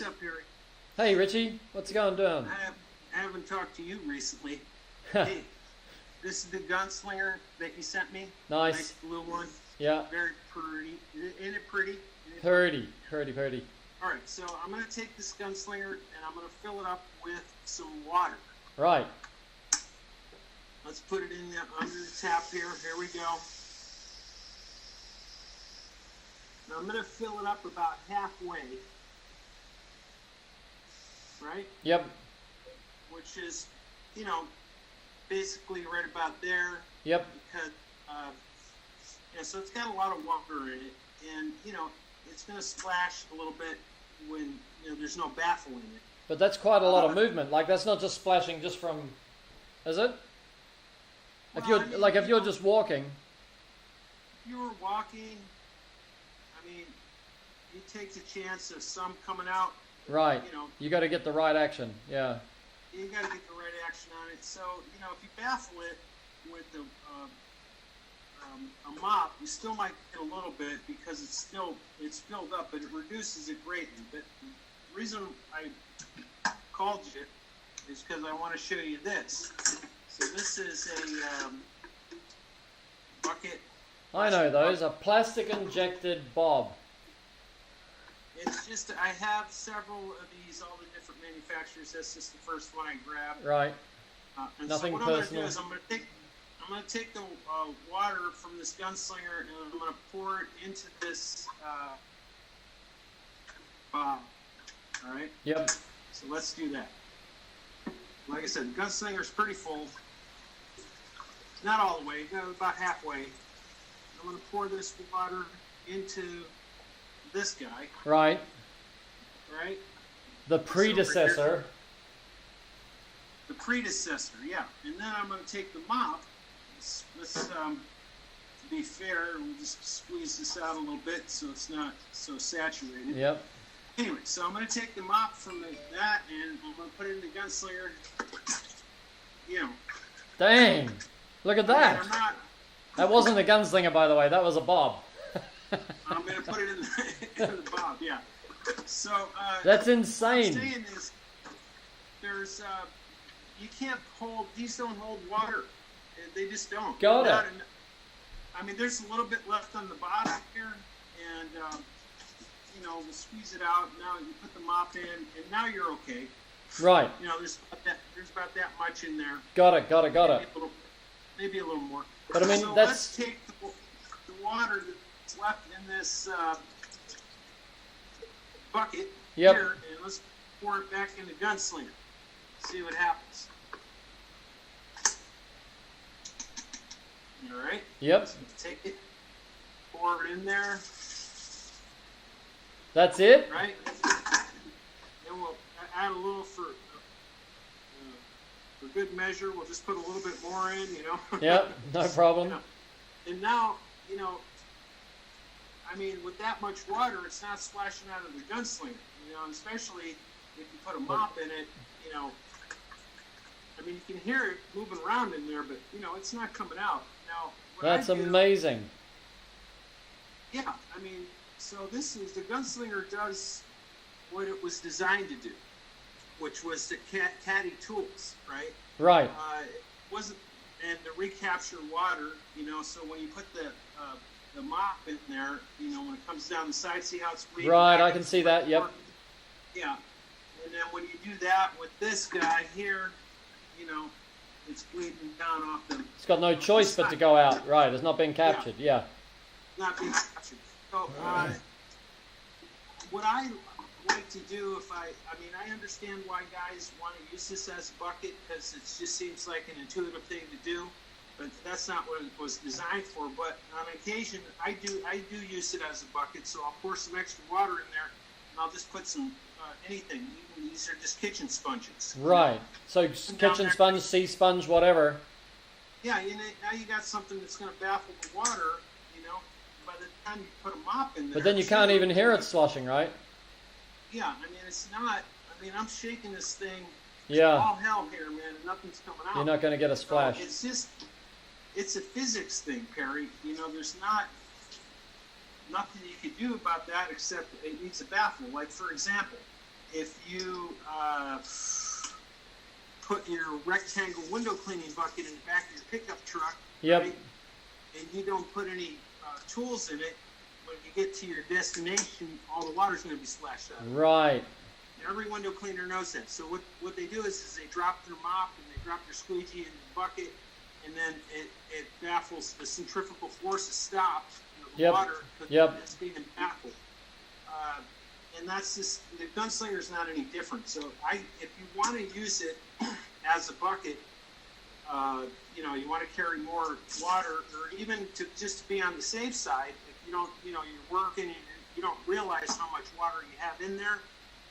up, Harry? Hey Richie, what's going doing? I haven't talked to you recently. Hey, this is the gunslinger that you sent me. Nice. Blue one. Yeah. Very pretty. Isn't it pretty? Pretty. All right, so I'm going to take this gunslinger and I'm going to fill it up with some water. Right. Let's put it in under the tap here. Here we go. Now I'm going to fill it up about halfway. Right? Yep. Which is, basically right about there. Yep. Because, so it's got a lot of water in it, and it's going to splash a little bit when there's no baffle in it. But that's quite a lot of movement. Like that's not just splashing just from, is it? Well, if you're just walking. If you were walking, it takes a chance of some coming out. Right. You got to get the right action. Yeah. You got to get the right action on it. So if you baffle it with a mop, you still might get a little bit because it's filled up, but it reduces it greatly. But the reason I called you is because I want to show you this. So this is a bucket. I know those. A plastic injected bob. It's just, I have several of these, all the different manufacturers. That's just the first one I grabbed. Right. And Nothing so what personal. I'm going to do is I'm going to take the water from this gunslinger and I'm going to pour it into this bob. All right? Yep. So let's do that. Like I said, the gunslinger is pretty full. Not all the way, about halfway. I'm going to pour this water into this guy. Right. Right? The predecessor. The predecessor, yeah. And then I'm going to take the mop. Let's to be fair, we'll just squeeze this out a little bit so it's not so saturated. Yep. Anyway, so I'm going to take the mop from that and I'm going to put it in the gunslinger. Dang. Look at that. That wasn't a gunslinger, by the way. That was a bob. I'm going to put it in the bob, yeah. So that's insane. What I'm saying is, there's these don't hold water. They just don't. Got it. There's a little bit left on the bottom here, and we'll squeeze it out. Now you put the mop in, and now you're okay. Right. There's about that much in there. Got it. Maybe a little more. But so let's take the water that's left in this bucket here, and let's pour it back in the gunslinger. See what happens. All right. Yep. So take it, pour it in there. That's it. Right. Then we'll add a little for good measure. We'll just put a little bit more in. Yep. No problem. And now, with that much water, it's not splashing out of the gunslinger. And especially if you put a mop in it, you can hear it moving around in there, but it's not coming out. Now, that's amazing. Yeah, so the gunslinger does what it was designed to do, which was to caddy tools, right? Right. It wasn't, and to recapture water, so when you put the mop in there, when it comes down the side, see how it's bleeding? Right, I can see that, yep. Yeah, and then when you do that with this guy here, it's bleeding down off the... It's got no choice but to go out, right, it's not being captured, yeah. Not being captured. So, what I like to do I understand why guys want to use this as a bucket because it just seems like an intuitive thing to do, but that's not what it was designed for. But on occasion, I do use it as a bucket, so I'll pour some extra water in there, and I'll just put some anything. Even these are just kitchen sponges. Right. So kitchen sponge, sea sponge, whatever. Yeah, now you got something that's going to baffle the water. By the time you put a mop in there. But then you can't even hear it sloshing, right? Yeah, it's not. I'm shaking this thing. Yeah. All hell here, man. Nothing's coming out. You're not going to get a splash. So it's a physics thing, Perry. There's nothing you can do about that except it needs a baffle. Like, for example, if you put your rectangle window cleaning bucket in the back of your pickup truck, Yep. right, and you don't put any tools in it, when you get to your destination, all the water's going to be splashed out. Right. Every window cleaner knows that. So what they do is they drop their mop and they drop their squeegee in the bucket, and then it baffles the centrifugal force. Is stopped. The Yep. water, Yep. it's being baffled. And that's just, the Gunslinger is not any different. So if you want to use it as a bucket, you know, you want to carry more water, or even to just be on the safe side. If you don't, you know, you're working and you don't realize how much water you have in there,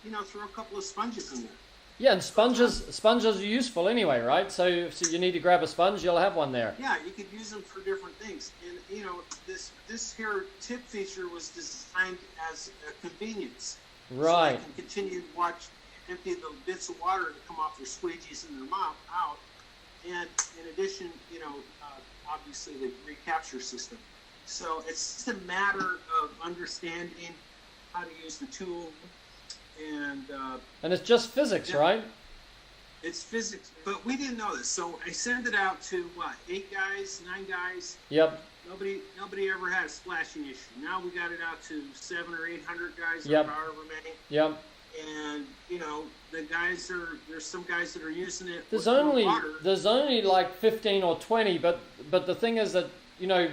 you know, throw a couple of sponges in there. Yeah, and sponges are useful anyway, right? So if you need to grab a sponge, you'll have one there. Yeah, you could use them for different things. And, you know, this here tip feature was designed as a convenience. Right. So they can continue to empty the bits of water that come off their squeegees and their mop out. And in addition, you know, obviously the recapture system. So it's just a matter of understanding how to use the tool. And it's just physics, yeah, right? It's physics, but we didn't know this. So I sent it out to 8 guys, 9 guys. Yep. Nobody ever had a splashing issue. Now we got it out to 700 or 800 guys, yep, or however many. Yep. And you know, there's some guys that are using it. There's with only water. like 15 or 20, but the thing is that, you know,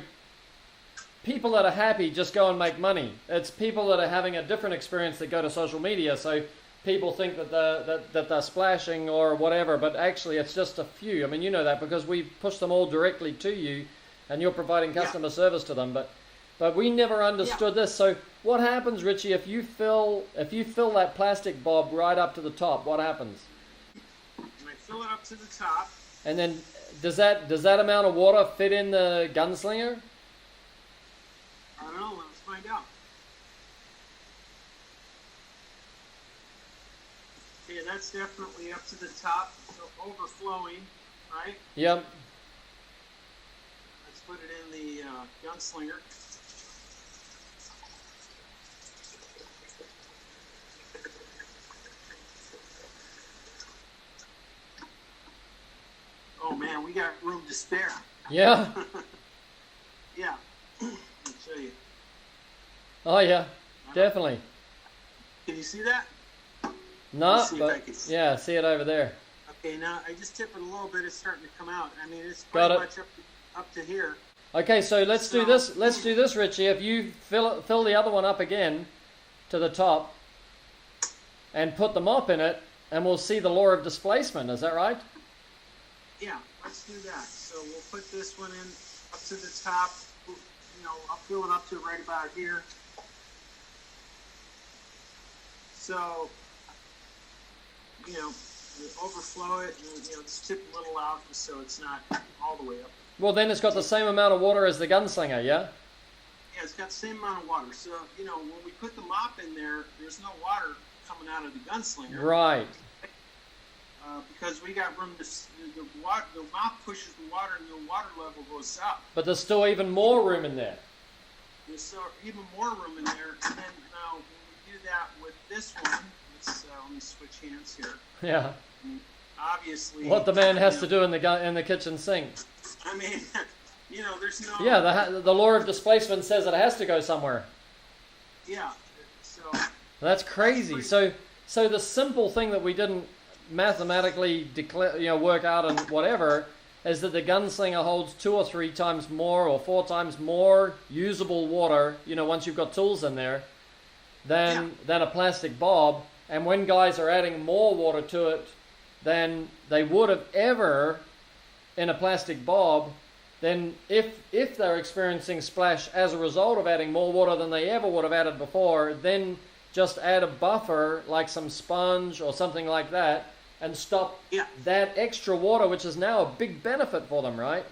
people that are happy just go and make money. It's people that are having a different experience that go to social media. So people think that they're splashing or whatever, but actually it's just a few. I mean, you know that because we push them all directly to you, and you're providing customer service to them. But we never understood this. So what happens, Richie, if you fill that plastic bob right up to the top? What happens? And I fill it up to the top. And then does that amount of water fit in the Gunslinger? I don't know. Let's find out. Okay, that's definitely up to the top, so overflowing, right? Yep. Let's put it in the Gunslinger. Oh man, we got room to spare. Yeah. Yeah. Let me show you. Oh yeah, definitely. Can you see that? No, but yeah, see it over there. Okay, now I just tip it a little bit. It's starting to come out. I mean, it's pretty much up to here. Okay, so let's do this. Let's do this, Richie. If you fill the other one up again to the top and put the mop in it, and we'll see the law of displacement. Is that right? Yeah, let's do that. So we'll put this one in up to the top. You know, I'll fill it up to right about here. So, you know, overflow it and, you know, just tip a little out just so it's not all the way up. Well, then it's got the same amount of water as the Gunslinger, yeah? Yeah, it's got the same amount of water. So, you know, when we put the mop in there, there's no water coming out of the Gunslinger. Right. Because we got room to, the mop pushes the water and the water level goes up. But there's still even more room in there. There's still even more room in there. And then now when we do that with this one, let me switch hands here. Yeah. I mean, obviously. What the man has to do in the kitchen sink. I mean, you know, there's no. Yeah, the law of displacement says it has to go somewhere. Yeah. So. That's crazy. So the simple thing that we didn't mathematically declare, you know, work out and whatever, is that the Gunslinger holds 2 or 3 times more or 4 times more usable water, you know, once you've got tools in there, than a plastic bob. And when guys are adding more water to it than they would have ever in a plastic bob, then if they're experiencing splash as a result of adding more water than they ever would have added before, then just add a buffer like some sponge or something like that and stop that extra water, which is now a big benefit for them, right?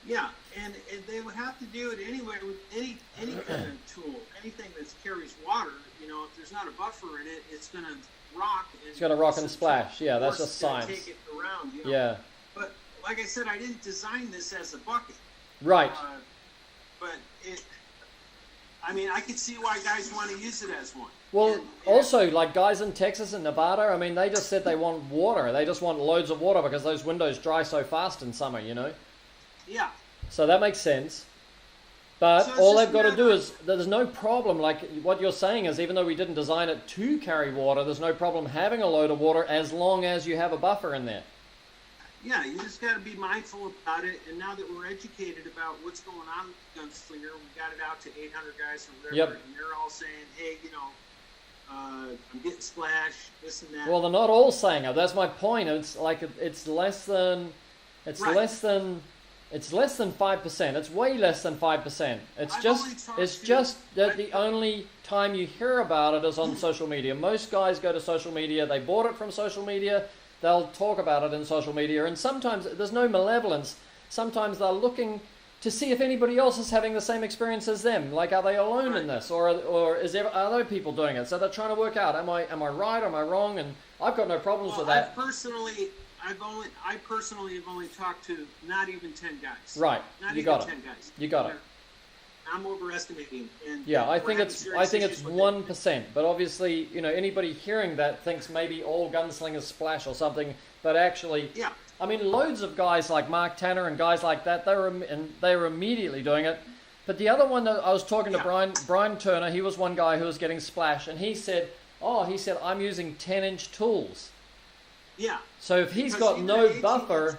Yeah, and they would have to do it anyway with any kind of tool, anything that carries water. You know, if there's not a buffer in it, it's going to rock. It's going to rock and splash. Yeah, that's just science. Take it around, you know? Yeah. But like I said, I didn't design this as a bucket. Right. But I mean, I could see why guys want to use it as one. Well, And also, like guys in Texas and Nevada, I mean, they just said they want water. They just want loads of water because those windows dry so fast in summer, you know? yeah. So that makes sense. But So it's all just they've got to a do matter is, there's no problem, like what you're saying is, even though we didn't design it to carry water, there's no problem having a load of water as long as you have a buffer in there. Yeah, you just got to be mindful about it. And now that we're educated about what's going on with Gunslinger, we got it out to 800 guys or whatever, Yep. and they're all saying, hey, you know, I'm getting splashed, this and that. Well, they're not all saying it. That's my point. It's like it's less than, it's Right. less than 5%. It's way less than 5%. It's I've only just talked it's to- just that I've- the only time you hear about it is on social media. Most guys go to social media. They bought it from social media. They'll talk about it in social media, and sometimes there's no malevolence. Sometimes they're looking to see if anybody else is having the same experience as them. Like, are they alone in this, or is there other people doing it? So they're trying to work out, am I right, am I wrong? And I've got no problems Well, with that. I personally have only talked to not even 10 guys. Right, Not you even got it. 10 guys. You got it. I'm overestimating. And Yeah, I we're think having it's serious issues with it. 1%. But obviously, you know, anybody hearing that thinks maybe all gunslingers splash or something. But actually, Yeah. I mean, loads of guys like Mark Tanner and guys like that, they were immediately doing it. But the other one that I was talking to Yeah. Brian Turner, he was one guy who was getting splashed, and he said, I'm using 10-inch tools. Yeah. So if he's Because got even no an 18 buffer,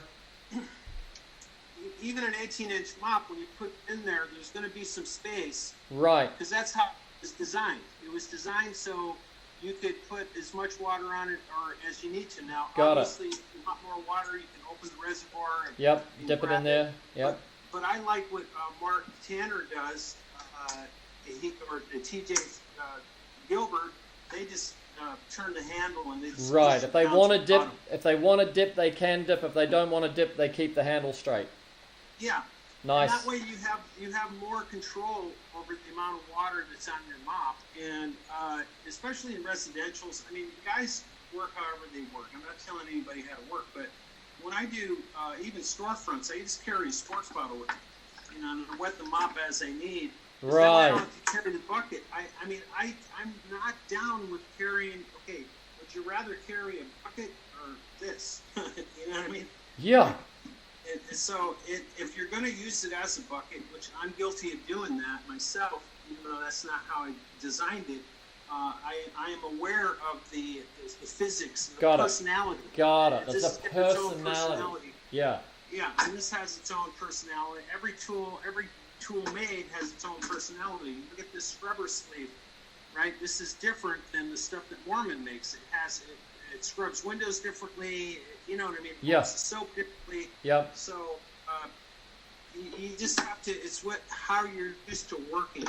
Even an 18-inch mop, when you put it in there, there's going to be some space, right? because that's how it was designed. It was designed so you could put as much water on it or as you need to. Now, Got it. obviously, if you want more water, you can open the reservoir. And, Yep, and dip it grab in there. Yep. But I like what Mark Tanner does, or TJ Gilbert. They just turn the handle and they just Right. push If it they down want to to the dip, bottom. if they want to dip, they can dip. If they don't want to dip, they keep the handle straight. Yeah. Nice. And that way you have more control over the amount of water that's on your mop, and especially in residentials. I mean, guys work however they work. I'm not telling anybody how to work, but when I do even storefronts, I just carry a sports bottle with me, you know, and I wet the mop as I need. 'Cause that way I Right. don't have to carry the bucket. I'm not down with carrying. Okay, would you rather carry a bucket or this? You know what I mean? Yeah. So if you're going to use it as a bucket, which I'm guilty of doing that myself, even though that's not how I designed it, I am aware of the physics, the Got it. personality. Got it. This That's a has its own personality. Yeah. Yeah, and this has its own personality. Every tool made has its own personality. Look at this scrubber sleeve, right? This is different than the stuff that Mormon makes. It scrubs windows differently. You know what I mean? It Yeah. holds the soap differently. Yep. So you just have to. It's how you're used to working.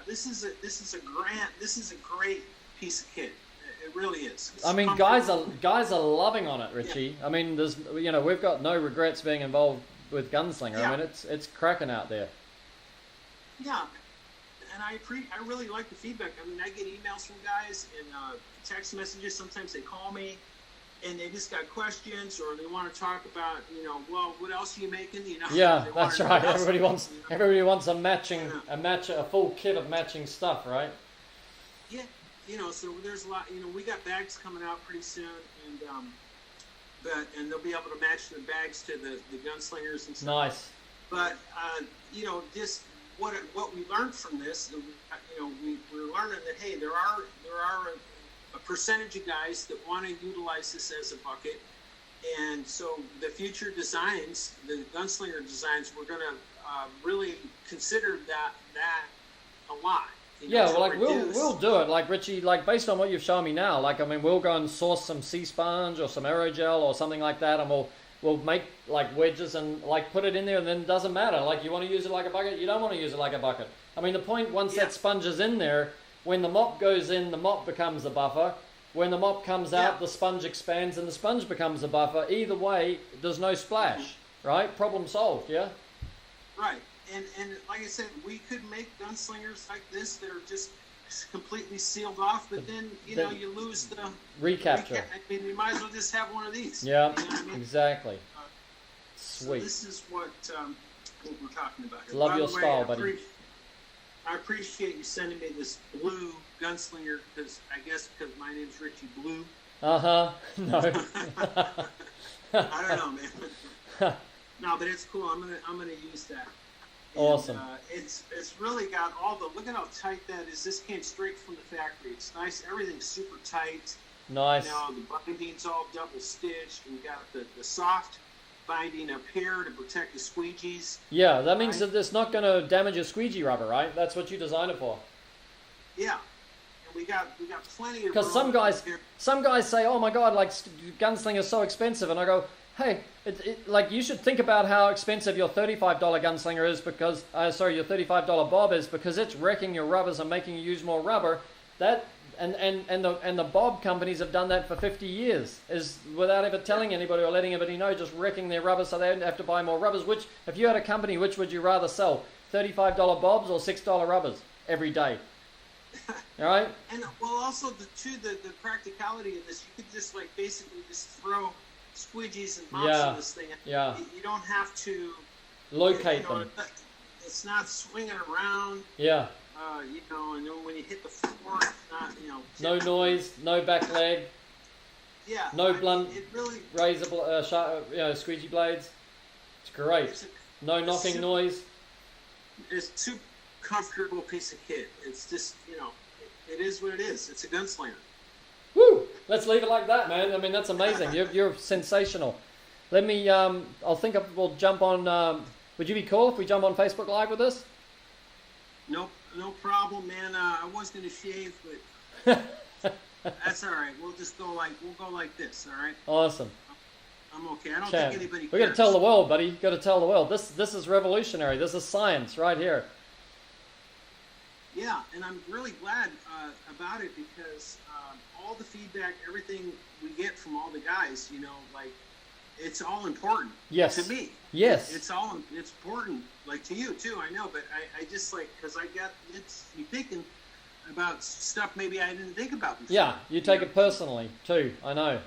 This is a great piece of kit. It really is. It's I mean, guys comfortable. are loving on it, Richie. I mean, we've got no regrets being involved with Gunslinger. Yeah. I mean, it's cracking out there. Yeah, and I really like the feedback. I mean, I get emails from guys and text messages. Sometimes they call me, and they just got questions or they want to talk about, well, what else are you making? Yeah, they wanna that's know right. what else Everybody I'm wants making, a full kit of matching stuff, right? Yeah, so there's a lot. We got bags coming out pretty soon, and they'll be able to match the bags to the gunslingers and stuff. Nice. But just what we learned from this, we're learning that hey, there are a percentage of guys that want to utilize this as a bucket, and so the future designs, the gunslinger designs, we're going to really consider that a lot. Yeah, to well, like reduce. we'll do it, like Richie, like based on what you've shown me now, like I mean, we'll go and source some sea sponge or some aerogel or something like that, and we'll make like wedges and like put it in there, and then it doesn't matter. Like you want to use it like a bucket, you don't want to use it like a bucket. I mean, the point once that sponge is in there, when the mop goes in, the mop becomes the buffer. When the mop comes out, the sponge expands and the sponge becomes the buffer. Either way, there's no splash, right? Problem solved, yeah? Right. And like I said, we could make gunslingers like this that are just completely sealed off, but then, you lose the recapture. I mean, you might as well just have one of these. Yeah, You know what I mean? exactly. So Sweet. this is what we're talking about here. Love By your the way, style, buddy. I appreciate you sending me this blue gunslinger because my name's Richie Blue. No. I don't know, man. No, but it's cool. I'm gonna use that. And, awesome. It's really got all the. Look at how tight that is. This came straight from the factory. It's nice. Everything's super tight. Nice. Now the binding's all double stitched. We got the soft binding up here to protect the squeegees. Yeah, that means that it's not going to damage your squeegee rubber, right? That's what you designed it for. Yeah. And we got plenty of. Because some guys say, "Oh my God, like gunslinger is so expensive," and I go, "Hey, like you should think about how expensive your $35 gunslinger is because, your $35 bob is because it's wrecking your rubbers and making you use more rubber." That and the bob companies have done that for 50 years, is without ever telling anybody or letting anybody know, just wrecking their rubbers so they don't have to buy more rubbers. Which, if you had a company, which would you rather sell? $35 bobs or $6 rubbers every day? All right. And well, also the practicality of this, you could just like basically just throw squeegees and mops in this thing. Yeah. You don't have to locate them. It's not swinging around. Yeah. And then when you hit the floor, it's not, no noise, no back leg. Yeah. No blunt really, razor, squeegee blades. It's great. No knocking noise. It's too comfortable piece of kit. It's just, it is what it is. It's a gunslinger. Woo! Let's leave it like that, man. I mean, that's amazing. You're sensational. Let me, we'll jump on, would you be cool if we jump on Facebook Live with this? No problem, man. I was going to shave, but that's all right. We'll go like this, all right? Awesome. I'm okay. I don't think anybody cares. We got to tell the world, buddy. You got to tell the world. This is revolutionary. This is science right here. Yeah, and I'm really glad about it because all the feedback, everything we get from all the guys, it's all important. Yes. To me. Yes. It's important, like to you too, I know, but I just because it's you thinking about stuff maybe I didn't think about before. Yeah, you take it personally too, I know.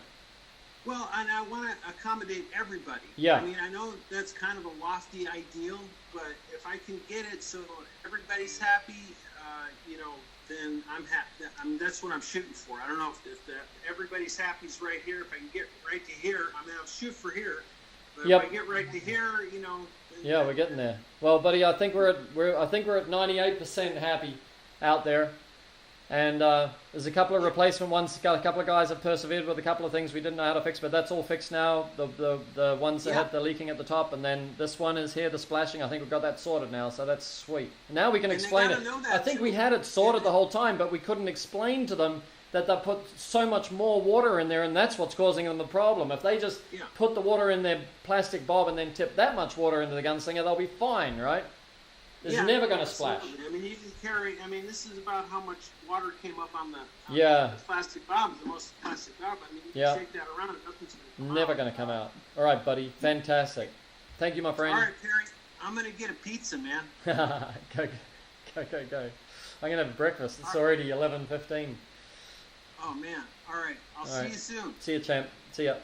Well, and I want to accommodate everybody. Yeah. I mean, I know that's kind of a lofty ideal, but if I can get it so everybody's happy, then I'm happy. That's what I'm shooting for. I don't know if everybody's happy's right here. If I can get right to here, I'll shoot for here. But if I get right to here, Yeah, we're getting there. Well, buddy, I think we're at 98% happy out there. And there's a couple of replacement ones. Got a couple of guys have persevered with a couple of things we didn't know how to fix, but that's all fixed now. The ones that had the leaking at the top, and then this one is here, the splashing. I think we've got that sorted now, so that's sweet. Now we can explain it. I think we had it sorted the whole time, but we couldn't explain to them that they put so much more water in there, and that's what's causing them the problem. If they just put the water in their plastic bob and then tip that much water into the gunslinger, they'll be fine, right? It's never going to splash. I mean, you can carry. I mean, this is about how much water came up on the plastic bob. The most plastic bob. I mean, you can shake that around, and nothing's going to come out. Never going to come out. All right, buddy. Fantastic. Thank you, my friend. All right, Terry. I'm going to get a pizza, man. Go. I'm going to have breakfast. It's already 11:15. Oh man. All right. I'll see you soon. See you, champ. See ya.